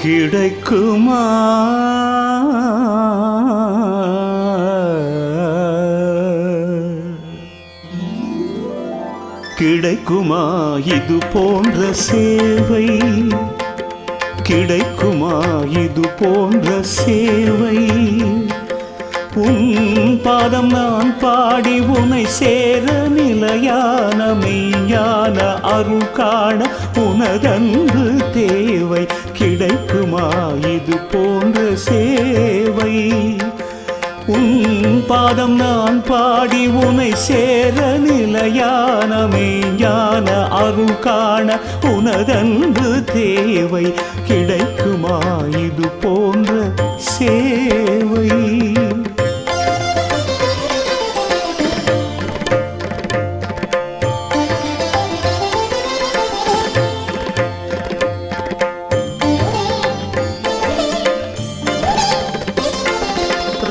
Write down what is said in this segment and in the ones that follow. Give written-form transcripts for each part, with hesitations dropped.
கிடைக்குமா கிடைக்குமா இது போன்ற சேவை கிடைக்குமா இது போன்ற சேவை உன் பாதம் நான் பாடி உனை சேர நிலையான மெய்ஞான அருள் காண உனதன்று தேவை கிடைக்குமா இது போன்ற சேவை உன் பாதம் நான் பாடி உனை சேர நிலையான மெய்ஞான அருள் காண உனதன்று தேவை கிடைக்குமா இது போன்ற சேவை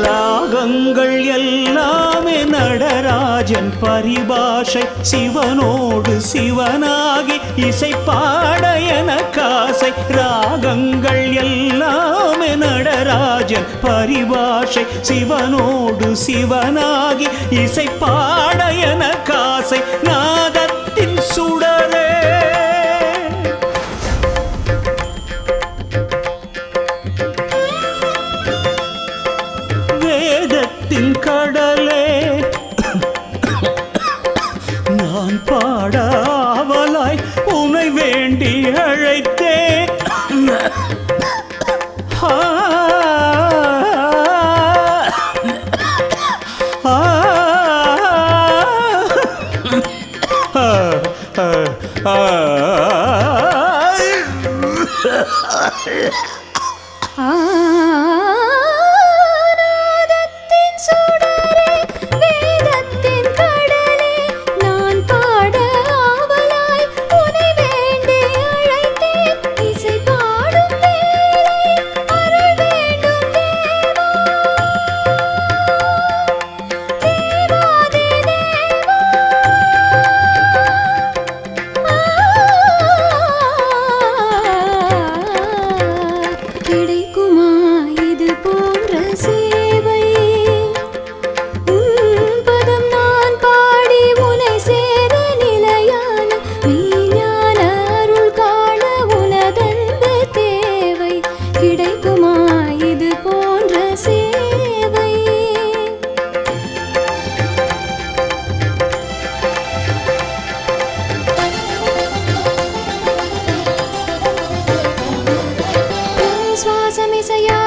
ராகங்கள் எல்லாமே நடராஜன் பரிபாஷை சிவனோடு சிவனாகி இசை பாட எனக்காசை ராகங்கள் எல்லாமே நடராஜன் பரிபாஷை சிவனோடு சிவனாகி இசை பாட எனக்காசை நாதத்தின் சுடரே வேதத்தின் கடலே நான் பாட ஆவலாய் உனை வேண்டி அழைத்தேன் சுவாசமிசையா